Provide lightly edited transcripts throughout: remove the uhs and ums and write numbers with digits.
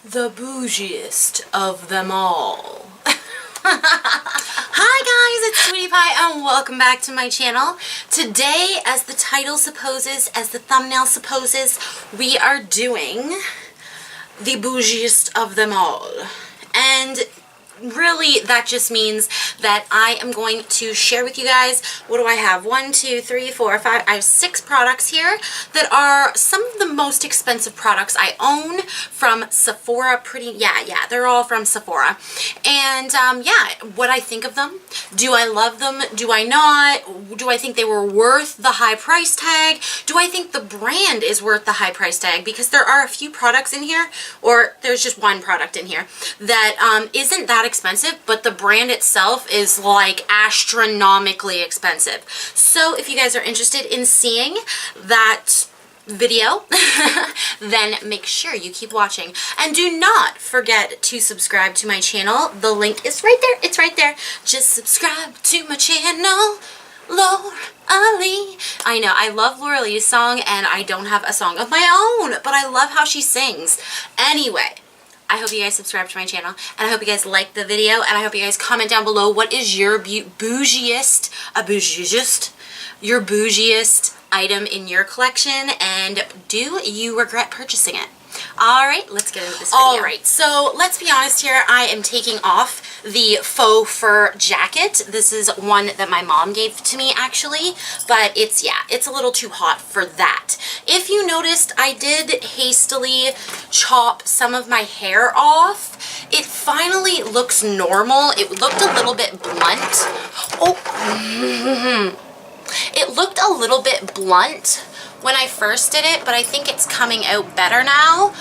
the bougiest of them all. Hi guys, it's Sweetie Pie and welcome back to my channel. Today, as the title supposes, as the thumbnail supposes, we are doing the bougiest of them all. And really, that just means that I am going to share with you guys, what do I have? 1, 2, 3, 4, 5, I have 6 products here that are some of the most expensive products I own from Sephora. Yeah, they're all from Sephora. And yeah, what I think of them. Do I love them? Do I not? Do I think they were worth the high price tag? Do I think the brand is worth the high price tag? Because there are a few products in here, or there's just one product in here, that isn't that expensive, but the brand itself is like astronomically expensive. So if you guys are interested in seeing that video, then make sure you keep watching. And do not forget to subscribe to my channel. The link is right there. It's right there. Just subscribe to my channel. Laura Lee. I know, I love Laura Lee's song, and I don't have a song of my own, but I love how she sings. Anyway, I hope you guys subscribe to my channel, and I hope you guys like the video, and I hope you guys comment down below what is your bougiest item in your collection, and do you regret purchasing it? Alright, let's get into this video. Alright, so let's be honest here. I am taking off the faux fur jacket. This is one that my mom gave to me actually, but it's a little too hot for that. If you noticed, I did hastily chop some of my hair off. It finally looks normal. It looked a little bit blunt. It looked a little bit blunt when I first did it, but I think it's coming out better now.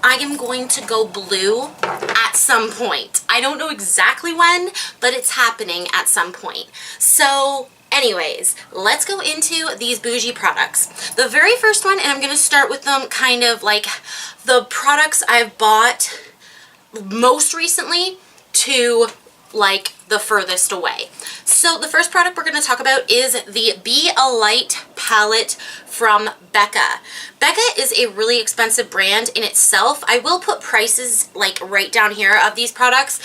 I am going to go blue at some point. I don't know exactly when, but it's happening at some point. So anyways, let's go into these bougie products. The very first one, and I'm going to start with them kind of like the products I've bought most recently to like the furthest away. So the first product we're going to talk about is the Be a Light palette from Becca. Becca is a really expensive brand in itself. I will put prices like right down here of these products.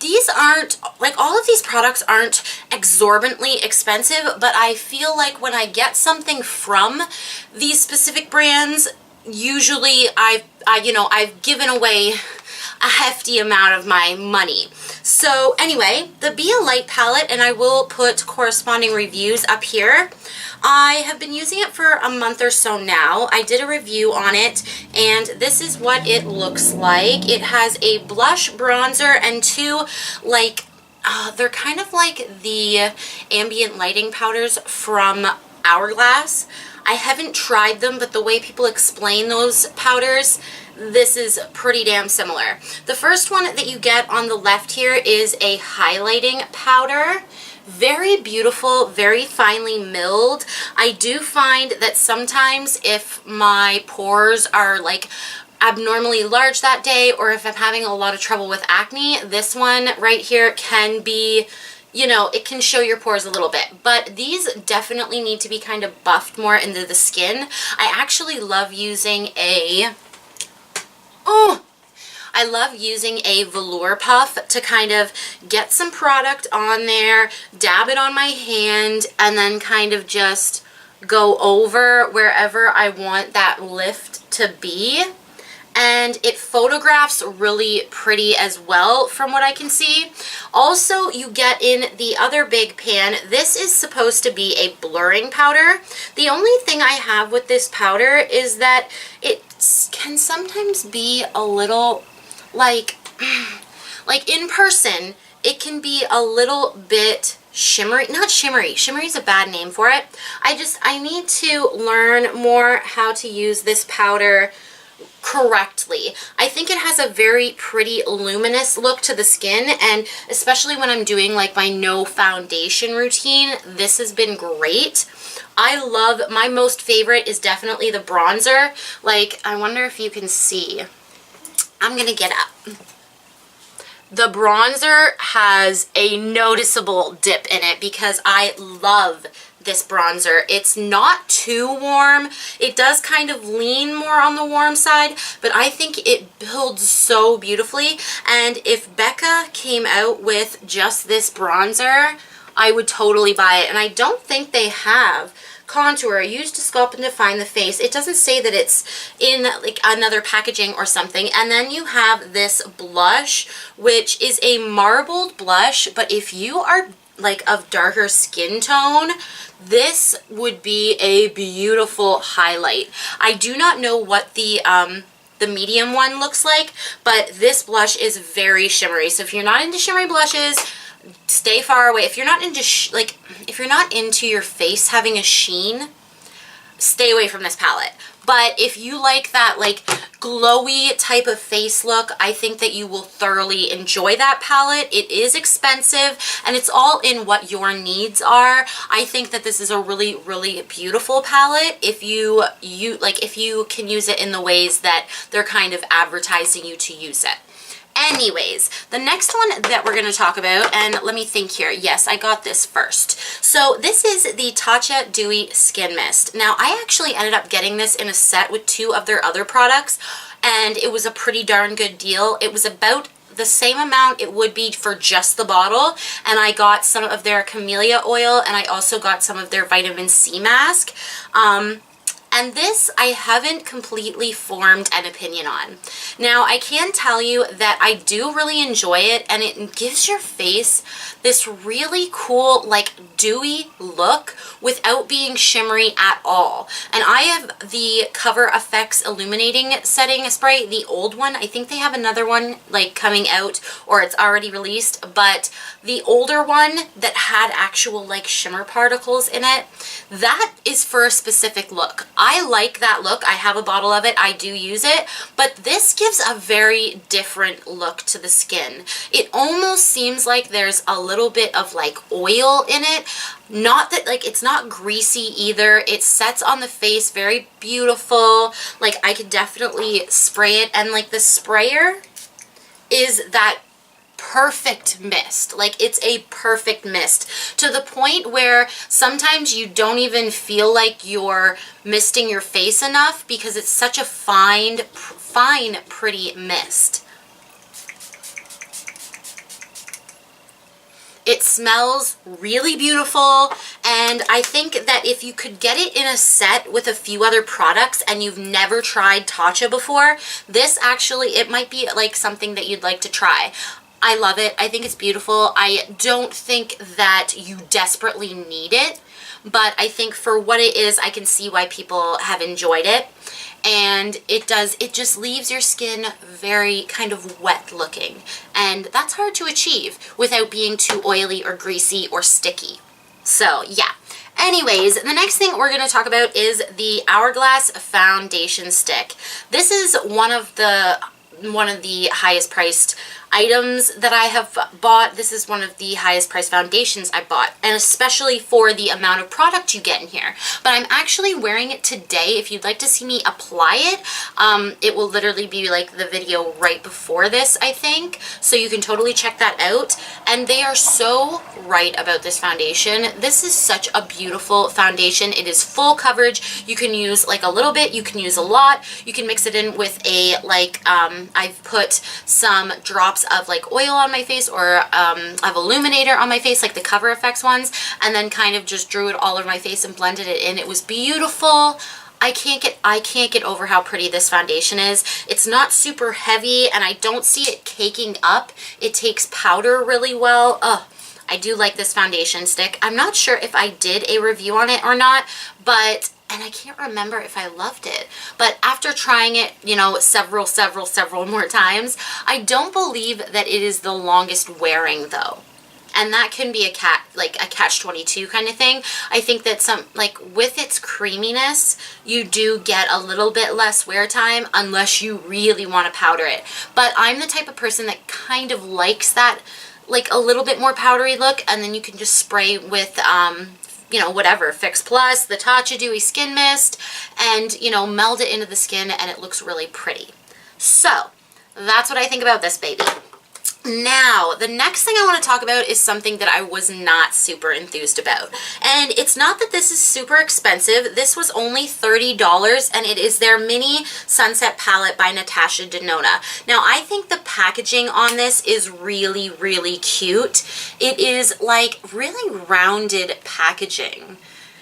These aren't, like, all of these products aren't exorbitantly expensive, but I feel like when I get something from these specific brands, usually I've given away a hefty amount of my money. So anyway, the Be a Light palette, and I will put corresponding reviews up here. I have been using it for a month or so now. I did a review on it, and this is what it looks like. It has a blush, bronzer, and two, like, they're kind of like the ambient lighting powders from Hourglass. I haven't tried them, but the way people explain those powders, this is pretty damn similar. The first one that you get on the left here is a highlighting powder. Very beautiful, very finely milled. I do find that sometimes if my pores are like abnormally large that day, or if I'm having a lot of trouble with acne, this one right here can be, you know, it can show your pores a little bit, but these definitely need to be kind of buffed more into the skin. I actually love using a velour puff to kind of get some product on there, dab it on my hand, and then kind of just go over wherever I want that lift to be. And it photographs really pretty as well from what I can see. Also, you get in the other big pan, this is supposed to be a blurring powder. The only thing I have with this powder is that it can sometimes be a little like in person, it can be a little bit shimmery. Not shimmery. Shimmery is a bad name for it. I need to learn more how to use this powder correctly. I think it has a very pretty luminous look to the skin, and especially when I'm doing like my no foundation routine, this has been great. I love, my most favorite is definitely the bronzer. Like, I wonder if you can see. I'm gonna get up. The bronzer has a noticeable dip in it because I love this bronzer. It's not too warm. It does kind of lean more on the warm side, but I think it builds so beautifully. And if Becca came out with just this bronzer, I would totally buy it. And I don't think they have contour. Use to sculpt and define the face. It doesn't say that it's in like another packaging or something. And then you have this blush, which is a marbled blush, but if you are like of darker skin tone, this would be a beautiful highlight. I do not know what the medium one looks like, but this blush is very shimmery. So if you're not into shimmery blushes, stay far away. If you're not into if you're not into your face having a sheen, stay away from this palette. But if you like that like glowy type of face look, I think that you will thoroughly enjoy that palette. It is expensive and it's all in what your needs are. I think that this is a really, really beautiful palette if you can use it in the ways that they're kind of advertising you to use it. Anyways, the next one that we're going to talk about, and let me think here. Yes, I got this first. So this is the Tatcha Dewy Skin Mist. Now, I actually ended up getting this in a set with 2 of their other products, and it was a pretty darn good deal. It was about the same amount it would be for just the bottle, and I got some of their camellia oil, and I also got some of their vitamin C mask. And this I haven't completely formed an opinion on. Now, I can tell you that I do really enjoy it, and it gives your face this really cool, like, dewy look without being shimmery at all. And I have the Cover FX Illuminating Setting Spray, the old one. I think they have another one, like, coming out, or it's already released, but the older one that had actual, like, shimmer particles in it, that is for a specific look. I like that look. I have a bottle of it. I do use it, but this gives a very different look to the skin. It almost seems like there's a little bit of like oil in it. Not that, like, it's not greasy either. It sets on the face very beautiful. Like, I could definitely spray it, and like the sprayer is that perfect mist. Like, it's a perfect mist to the point where sometimes you don't even feel like you're misting your face enough because it's such a fine, pretty mist. It smells really beautiful, and I think that if you could get it in a set with a few other products and you've never tried Tatcha before, this actually, it might be like something that you'd like to try. I love it. I think it's beautiful. I don't think that you desperately need it, but I think for what it is, I can see why people have enjoyed it. And it just leaves your skin very kind of wet looking, and that's hard to achieve without being too oily or greasy or sticky. So yeah. Anyways, the next thing we're going to talk about is the Hourglass Foundation Stick. This is one of the highest priced items that I have bought. This is one of the highest priced foundations I bought, and especially for the amount of product you get in here. But I'm actually wearing it today. If you'd like to see me apply it, it will literally be like the video right before this, I think, so you can totally check that out. And they are so right about this foundation. This is such a beautiful foundation. It is full coverage. You can use like a little bit, you can use a lot, you can mix it in with a like I've put some drops of like oil on my face, or of illuminator on my face, like the Cover FX ones, and then kind of just drew it all over my face and blended it in. It was beautiful. I can't get over how pretty this foundation is. It's not super heavy, and I don't see it caking up. It takes powder really well. I do like this foundation stick. I'm not sure if I did a review on it or not, but and I can't remember if I loved it. But after trying it, you know, several more times, I don't believe that it is the longest wearing though. And that can be a catch-22 kind of thing. I think that with its creaminess, you do get a little bit less wear time unless you really want to powder it. But I'm the type of person that kind of likes that, like a little bit more powdery look, and then you can just spray with you know, whatever, Fix Plus, the Tatcha Dewy Skin Mist, and, you know, meld it into the skin, and it looks really pretty. So, that's what I think about this baby. Now, the next thing I want to talk about is something that I was not super enthused about. And it's not that this is super expensive. This was only $30, and it is their mini Sunset palette by Natasha Denona. Now, I think the packaging on this is really, really cute. It is like really rounded packaging.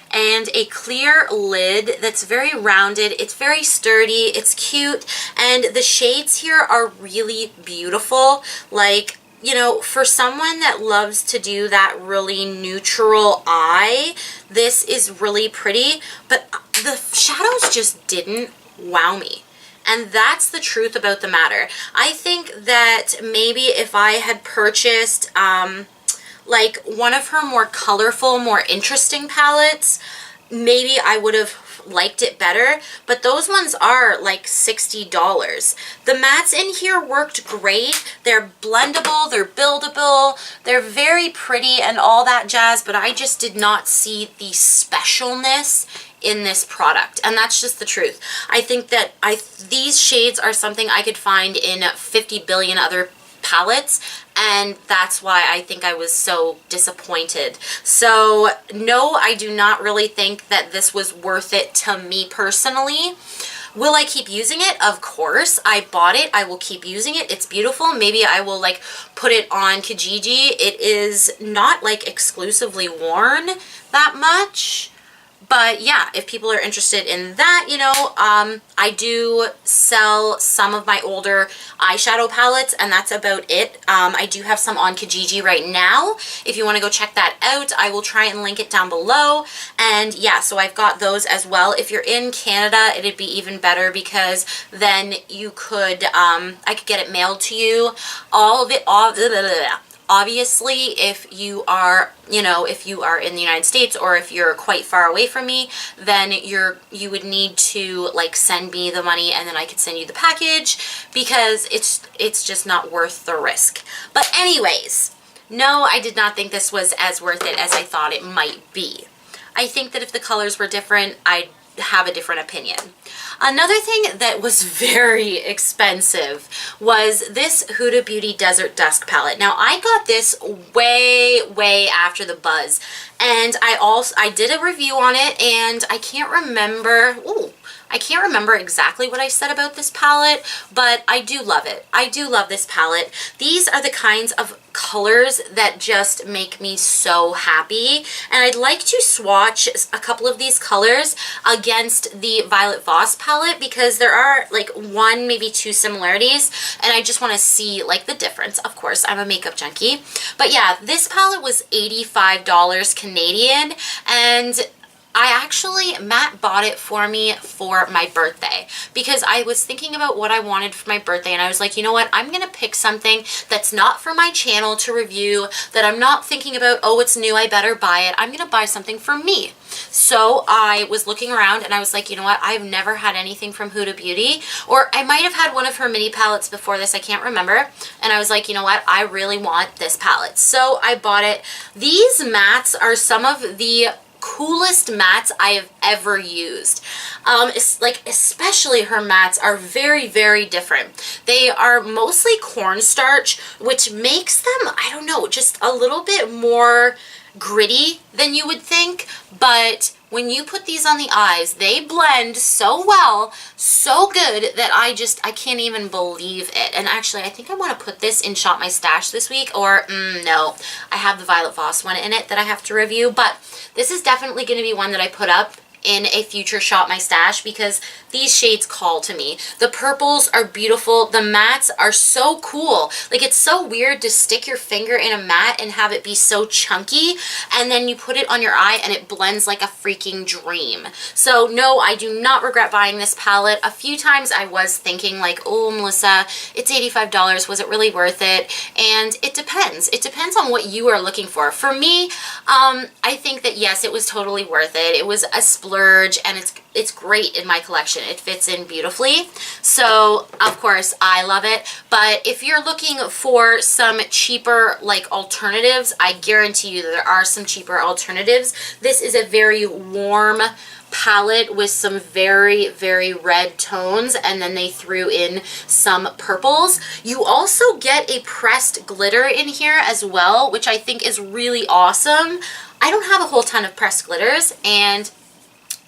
And a clear lid that's very rounded. It's very sturdy. It's cute. And the shades here are really beautiful. Like, you know, for someone that loves to do that really neutral eye, this is really pretty. But the shadows just didn't wow me. And that's the truth about the matter. I think that maybe if I had purchased like one of her more colorful, more interesting palettes, maybe I would have liked it better, but those ones are like $60. The mattes in here worked great. They're blendable, they're buildable, they're very pretty and all that jazz, but I just did not see the specialness in this product, and that's just the truth. I think that these shades are something I could find in 50 billion other palettes, and that's why I think I was so disappointed. So no, I do not really think that this was worth it to me personally. Will I keep using it? Of course. I bought it. I will keep using it. It's beautiful. Maybe I will like put it on Kijiji. It is not like exclusively worn that much. But yeah, if people are interested in that, you know, I do sell some of my older eyeshadow palettes, and that's about it. I do have some on Kijiji right now. If you want to go check that out, I will try and link it down below. And yeah, so I've got those as well. If you're in Canada, it'd be even better because then you could, I could get it mailed to you. Obviously, if you are, you know, if you are in the United States or if you're quite far away from me, then you would need to like send me the money and then I could send you the package because it's just not worth the risk. But anyways, no, I did not think this was as worth it as I thought it might be. I think that if the colors were different, I'd have a different opinion. Another thing that was very expensive was this Huda Beauty Desert Dusk palette. Now I got this way after the buzz, and I did a review on it, and I can't remember exactly what I said about this palette, but I do love it. I do love this palette. These are the kinds of colors that just make me so happy, and I'd like to swatch a couple of these colors against the Violet Voss palette because there are like one, maybe two similarities, and I just want to see like the difference. Of course, I'm a makeup junkie. But yeah, this palette was $85 Canadian, and Matt bought it for me for my birthday because I was thinking about what I wanted for my birthday, and I was like, you know what, I'm gonna pick something that's not for my channel to review, that I'm not thinking about, oh, it's new, I better buy it. I'm gonna buy something for me. So I was looking around and I was like, you know what, I've never had anything from Huda Beauty, or I might have had one of her mini palettes before this, I can't remember, and I was like, you know what, I really want this palette. So I bought it. These mattes are some of the coolest mattes I have ever used. It's like, especially her mattes are very different. They are mostly cornstarch, which makes them, I don't know, just a little bit more gritty than you would think, but when you put these on the eyes, they blend so well, so good that I can't even believe it. And actually, I think I want to put this in Shop My Stash this week, or no, I have the Violet Voss one in it that I have to review, but this is definitely going to be one that I put up in a future Shop My Stash because these shades call to me. The purples are beautiful. The mattes are so cool. Like, it's so weird to stick your finger in a matte and have it be so chunky, and then you put it on your eye and it blends like a freaking dream. So no, I do not regret buying this palette. A few times I was thinking like, oh, Melissa, it's $85. Was it really worth it? And it depends. It depends on what you are looking for. For me, I think that yes, it was totally worth it. It was a splurge splurge, and it's great in my collection. It fits in beautifully. So, of course, I love it. But if you're looking for some cheaper, like, alternatives, I guarantee you that there are some cheaper alternatives. This is a very warm palette with some very, very red tones, and then they threw in some purples. You also get a pressed glitter in here as well, which I think is really awesome. I don't have a whole ton of pressed glitters, and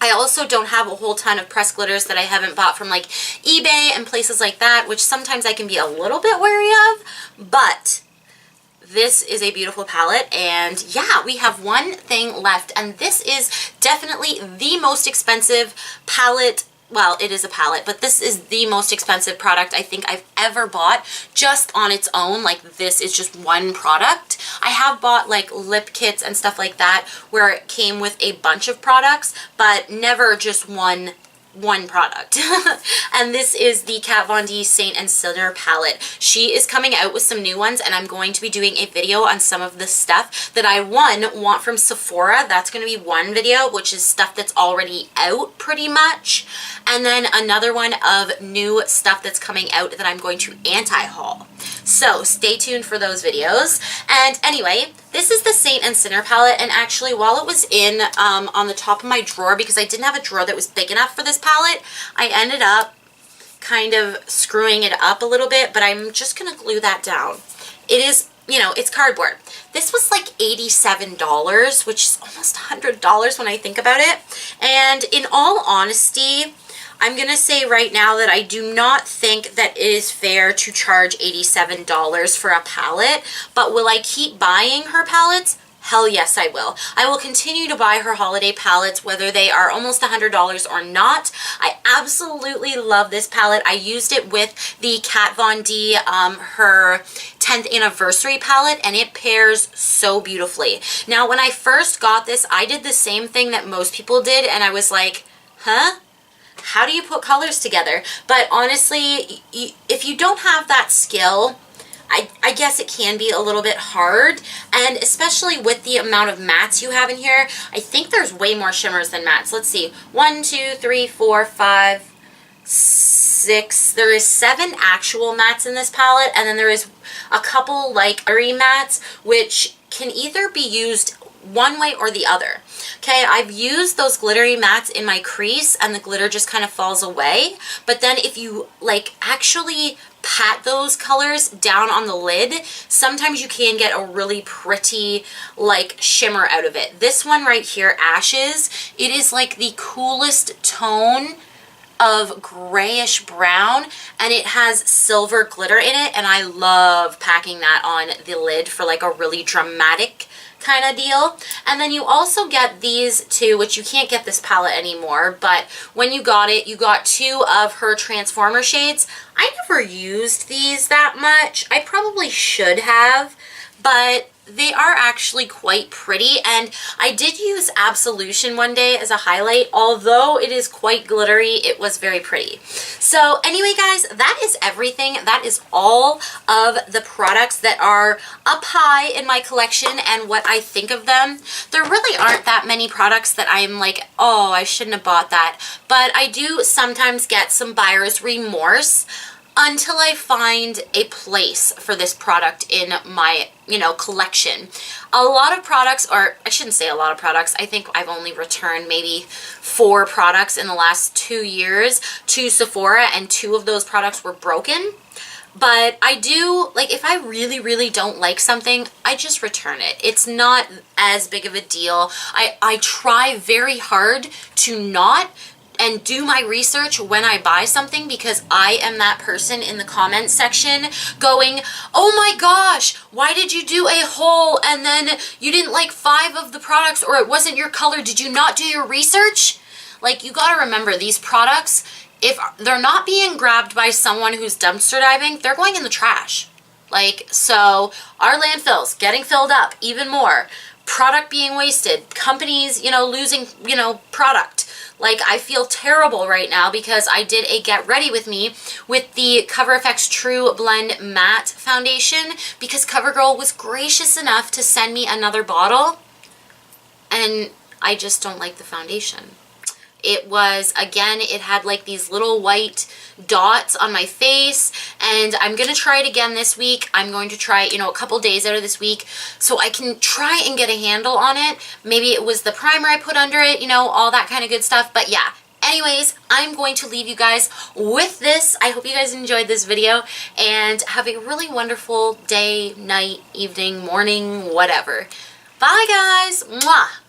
I also don't have a whole ton of pressed glitters that I haven't bought from like eBay and places like that, which sometimes I can be a little bit wary of, but this is a beautiful palette. And yeah, we have one thing left, and this is definitely the most expensive palette. Well, it is a palette, but this is the most expensive product I think I've ever bought just on its own. Like, this is just one product. I have bought like lip kits and stuff like that where it came with a bunch of products, but never just one product. And this is the Kat Von D Saint and Sinner palette. She is coming out with some new ones, and I'm going to be doing a video on some of the stuff that I want from Sephora. That's going to be one video, which is stuff that's already out pretty much, and then another one of new stuff that's coming out that I'm going to anti-haul. So stay tuned for those videos. And anyway, this is the Saint and Sinner palette, and actually while it was in on the top of my drawer, because I didn't have a drawer that was big enough for this palette, I ended up kind of screwing it up a little bit, but I'm just going to glue that down. It is, you know, it's cardboard. This was like $87, which is almost $100 when I think about it. And in all honesty, I'm going to say right now that I do not think that it is fair to charge $87 for a palette, but will I keep buying her palettes? Hell yes, I will. I will continue to buy her holiday palettes, whether they are almost $100 or not. I absolutely love this palette. I used it with the Kat Von D, her 10th anniversary palette, and it pairs so beautifully. Now, when I first got this, I did the same thing that most people did, and I was like, huh? How do you put colors together? But honestly, if you don't have that skill, I guess it can be a little bit hard, and especially with the amount of mattes you have in here. I think there's way more shimmers than mattes. Let's see. 1, 2, 3, 4, 5, 6. There is 7 actual mattes in this palette, and then there is a couple like glittery mattes, which can either be used one way or the other. Okay, I've used those glittery mattes in my crease and the glitter just kind of falls away. But then if you like actually pat those colors down on the lid, sometimes you can get a really pretty like shimmer out of it. This one right here, Ashes, it is like the coolest tone of grayish brown, and it has silver glitter in it, and I love packing that on the lid for like a really dramatic kind of deal. And then you also get these two, which you can't get this palette anymore, but when you got it, you got 2 of her Transformer shades. I never used these that much. I probably should have, but they are actually quite pretty, and I did use Absolution one day as a highlight. Although it is quite glittery, it was very pretty. So anyway, guys, that is everything. That is all of the products that are up high in my collection and what I think of them. There really aren't that many products that I'm like, oh, I shouldn't have bought that. But I do sometimes get some buyer's remorse until I find a place for this product in my, collection. A lot of products, or I shouldn't say a lot of products, I think I've only returned maybe 4 products in the last 2 years to Sephora, and 2 of those products were broken. But I do, like, if I really, really don't like something, I just return it. It's not as big of a deal. I try very hard to not and do my research when I buy something, because I am that person in the comments section going, oh my gosh, why did you do a haul and then you didn't like 5 of the products, or it wasn't your color? Did you not do your research? Like, you gotta remember, these products, if they're not being grabbed by someone who's dumpster diving, they're going in the trash. Like, so our landfills getting filled up even more, product being wasted, companies, losing, product. Like, I feel terrible right now because I did a get ready with me with the Cover FX True Blend Matte Foundation, because CoverGirl was gracious enough to send me another bottle, and I just don't like the foundation. It was, again, it had like these little white dots on my face, and I'm going to try it again this week. I'm going to try it, you know, a couple days out of this week so I can try and get a handle on it. Maybe it was the primer I put under it, you know, all that kind of good stuff. But yeah, anyways, I'm going to leave you guys with this. I hope you guys enjoyed this video, and have a really wonderful day, night, evening, morning, whatever. Bye, guys. Mwah.